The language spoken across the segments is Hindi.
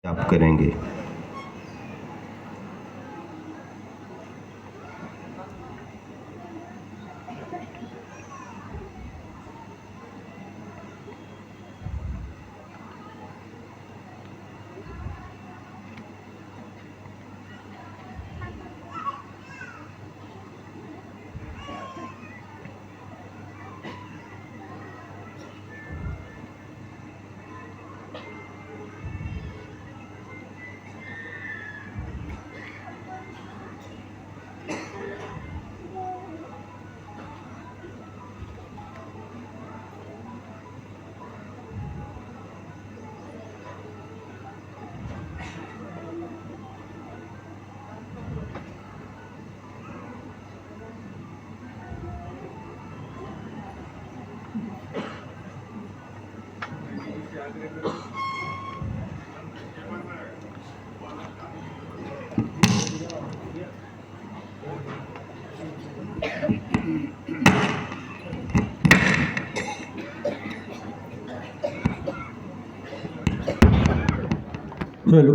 आप करेंगे। हेलो,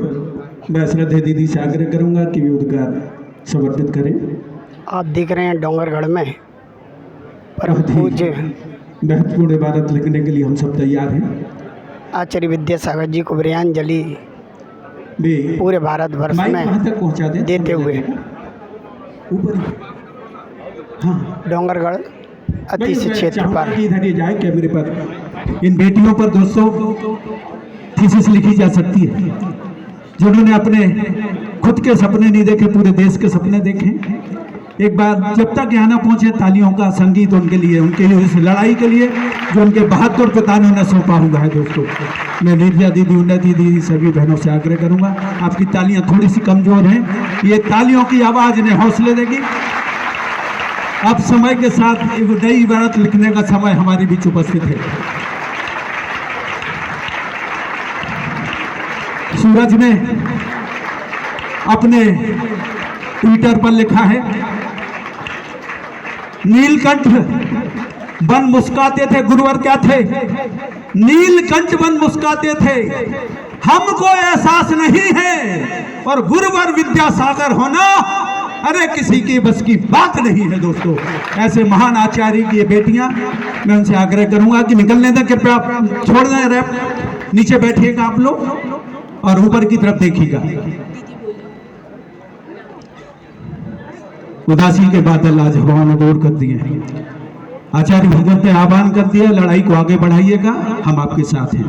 मैं श्रद्धेय दीदी से आग्रह करूंगा कि वे उद्गार समर्पित करें। आप दिख रहे हैं डोंगरगढ़ में परम बहुत ही पूज्य महत्वपूर्ण इबादत लिखने के लिए हम सब तैयार हैं। आचार्य विद्यासागर जी को विरयांजलि वे पूरे भारतवर्ष माइक में वहाँ तक पहुँचा दें देते समय हुए लगेगा। ऊपर ही। हाँ, डोंगरगढ़ मैं अतिशय क्षेत्र चाहूँगा पर कि इधर ही जाए कैमरे पर। इन बेटियों पर दोस्तों थीसिस लिखी जा सकती है, जिन्होंने अपने खुद के सपने नहीं देखे, पूरे देश के सपने देखे। एक बार जब तक यहाँ ना पहुँचे, तालियों का संगीत उनके लिए, उनके इस लड़ाई के लिए जो उनके बहादुर पिता ने उन्हें सौंपा हुआ है। दोस्तों, मैं निर्भया दीदी, उन्नति दीदी, सभी बहनों से आग्रह करूँगा, आपकी तालियाँ थोड़ी सी कमजोर हैं, ये तालियों की आवाज़ इन्हें हौसले देगी। अब समय के साथ एक नई इबारत लिखने का समय हमारे बीच उपस्थित है। सूरज ने अपने ट्विटर पर लिखा है, नीलकंठ बन मुस्काते थे, गुरुवर क्या थे, नीलकंठ बन मुस्काते थे, हमको एहसास नहीं है, और गुरुवर विद्यासागर होना अरे किसी की बस की बात नहीं है। दोस्तों, ऐसे महान आचार्य की ये बेटियां, मैं उनसे आग्रह करूंगा कि निकलने दें, कृपया छोड़ दें रैप, नीचे बैठिएगा आप लोग और ऊपर की तरफ देखिएगा। उदासी के बादल आज हवा में दूर कर दिए हैं। आचार्य भगवत ने आह्वान कर दिया, लड़ाई को आगे बढ़ाइएगा, हम आपके साथ हैं।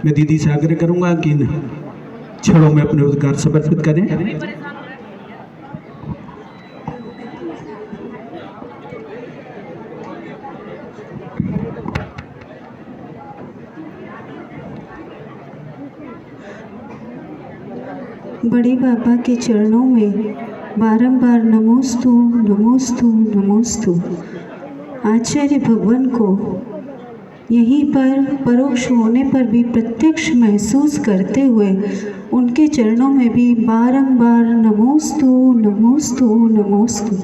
मैं दीदी से आग्रह करूंगा कि इन क्षणों में अपने उद्गार समर्पित करें। बड़े बाबा के चरणों में बारंबार नमोस्तु नमोस्तु नमोस्तु। आचार्य भगवान को यहीं पर परोक्ष होने पर भी प्रत्यक्ष महसूस करते हुए उनके चरणों में भी बारंबार नमोस्तु नमोस्तु नमोस्तु।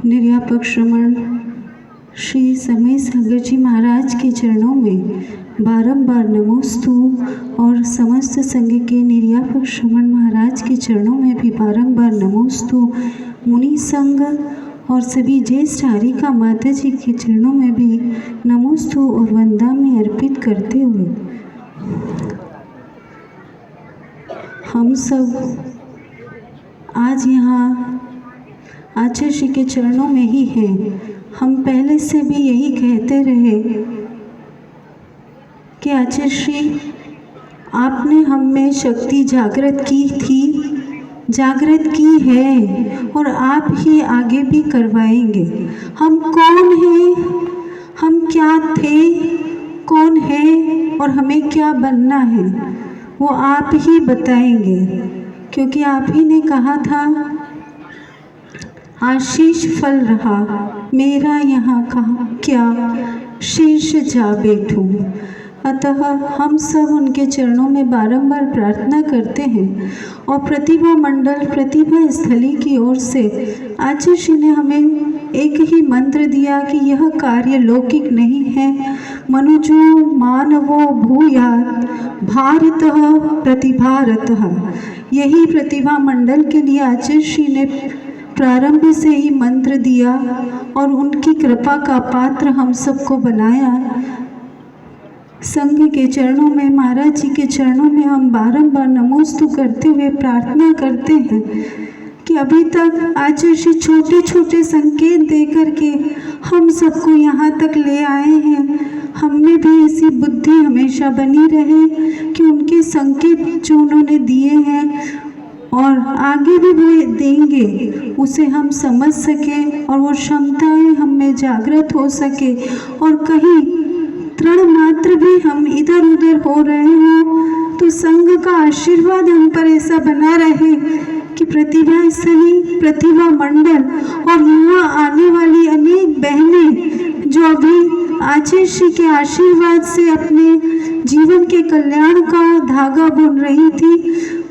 निर्यापक श्रमण श्री समय सागर जी महाराज के चरणों में बारंबार नमोस्तु, और समस्त संघ के निर्यापक श्रमण महाराज के चरणों में भी बारंबार नमोस्तु। मुनि संघ और सभी ज्येष्ठ हारिका माता जी के चरणों में भी नमोस्तु और वंदा में अर्पित करते हुए हम सब आज यहाँ आचार्य जी के चरणों में ही हैं। हम पहले से भी यही कहते रहे कि आचार्य श्री, आपने हम में शक्ति जागृत की थी, जागृत की है, और आप ही आगे भी करवाएंगे। हम कौन हैं, हम क्या थे, कौन है और हमें क्या बनना है, वो आप ही बताएंगे, क्योंकि आप ही ने कहा था, आशीष फल रहा मेरा यहाँ कहा क्या, शीर्ष जा बैठूं। अतः हम सब उनके चरणों में बारंबार प्रार्थना करते हैं, और प्रतिभा मंडल, प्रतिभा स्थली की ओर से आचार्य जी ने हमें एक ही मंत्र दिया कि यह कार्य लौकिक नहीं है, मनुजो मानवो भूयात् भारतः प्रतिभारतः। यही प्रतिभा मंडल के लिए आचार्य श्री ने प्रारंभ से ही मंत्र दिया और उनकी कृपा का पात्र हम सबको बनाया। संघ के चरणों में, महाराज जी के चरणों में हम बारंबार नमोस्तु करते हुए प्रार्थना करते हैं कि अभी तक आचार्य श्री छोटे छोटे संकेत दे करके हम सबको यहाँ तक ले आए हैं। हम में भी ऐसी बुद्धि हमेशा बनी रहे कि उनके संकेत जो उन्होंने दिए हैं और आगे भी वो देंगे उसे हम समझ सकें और वो क्षमताएं हम में जागृत हो सके और कहीं तृण मात्र भी हम इधर उधर हो रहे हों तो संघ का आशीर्वाद हम पर ऐसा बना रहे कि प्रतिभा स्थली, प्रतिभा मंडल और यहाँ आने वाली अनेक बहनें जो अभी आचार्य श्री के आशीर्वाद से अपने जीवन के कल्याण का धागा बुन रही थी,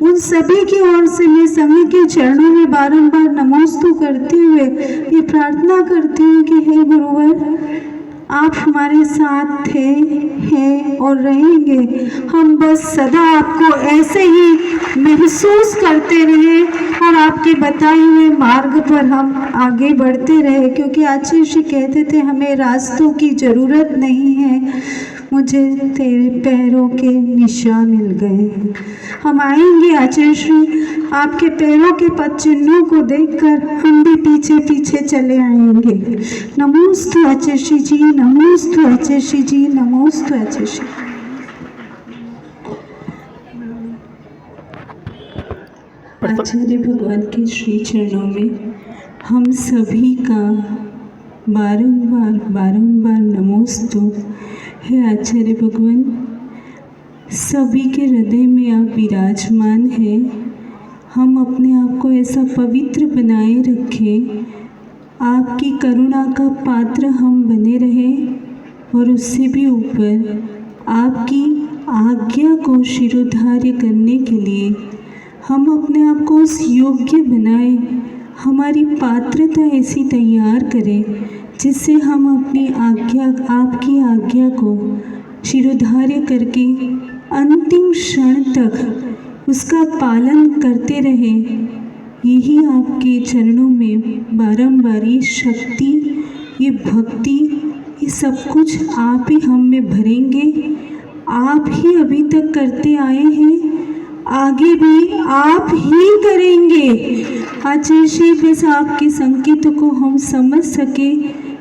उन सभी की ओर से मैं संघ के चरणों में बारंबार नमोस्तु करते हुए ये प्रार्थना करती हूँ कि हे गुरुवर, आप हमारे साथ थे, हैं और रहेंगे। हम बस सदा आपको ऐसे ही महसूस करते रहे और आपके बताए हुए मार्ग पर हम आगे बढ़ते रहे, क्योंकि आचार्य श्री कहते थे हमें रास्तों की ज़रूरत नहीं है, मुझे तेरे पैरों के निशान मिल गए। हम आएंगे आचार्य श्री, आपके पैरों के पद चिन्हों को देखकर हम भी पीछे पीछे चले आएंगे। नमोस्तु आचार्य श्री जी, नमोस्तु आचार्य श्री जी, नमोस्तु आचार्य श्री। आचार्य भगवान के श्री चरणों में हम सभी का बारंबार नमोस्तु है। आचार्य भगवान, सभी के हृदय में आप विराजमान हैं। हम अपने आप को ऐसा पवित्र बनाए रखें, आपकी करुणा का पात्र हम बने रहें और उससे भी ऊपर आपकी आज्ञा को शिरोधार्य करने के लिए हम अपने आप को उस योग्य बनाएं, हमारी पात्रता ऐसी तैयार करें जिससे हम अपनी आज्ञा, आपकी आज्ञा को शिरोधार्य करके अंतिम क्षण तक उसका पालन करते रहें। यही आपके चरणों में बारंबार ये शक्ति, ये भक्ति, ये सब कुछ आप ही हम में भरेंगे। आप ही अभी तक करते आए हैं, आगे भी आप ही करेंगे। आचार्य श्री बस आपके संकेतों को हम समझ सके,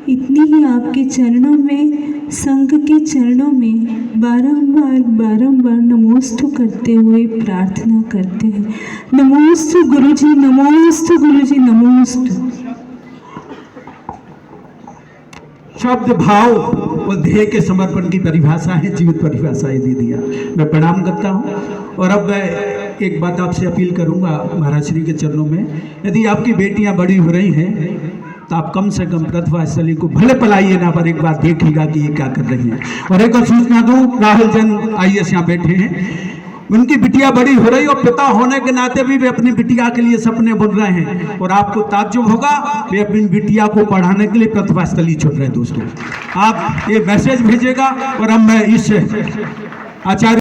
इतनी ही आपके चरणों में, संघ के चरणों में बारंबार नमोस्तु करते हुए प्रार्थना करते हैं। नमोस्तु गुरुजी, नमोस्तु गुरुजी, नमोस्तु। शब्द, भाव और ध्येय के समर्पण की परिभाषा है, जीवित परिभाषा ये दे दिया। मैं प्रणाम करता हूँ और अब मैं एक बात आपसे अपील करूँगा महाराज श्री के चरणों में, यदि आपकी बेटियाँ बड़ी हो रही हैं तो आप कम से कम प्रतिभा स्थली को भले पलाइए ना, पर एक बार देखिएगा कि ये क्या कर रही हैं। और एक और सूचना दूँ, राहुल जैन IAS यहाँ बैठे हैं, उनकी बिटिया बड़ी हो रही और पिता होने के नाते भी वे अपनी बिटिया के लिए सपने बुन रहे हैं और आपको ताज्जुब होगा, वे अपनी बिटिया को पढ़ाने के लिए प्रतिभा स्थली छोड़ रहे हैं। दोस्तों, आप ये मैसेज भेजिएगा और अब मैं इस आचार्य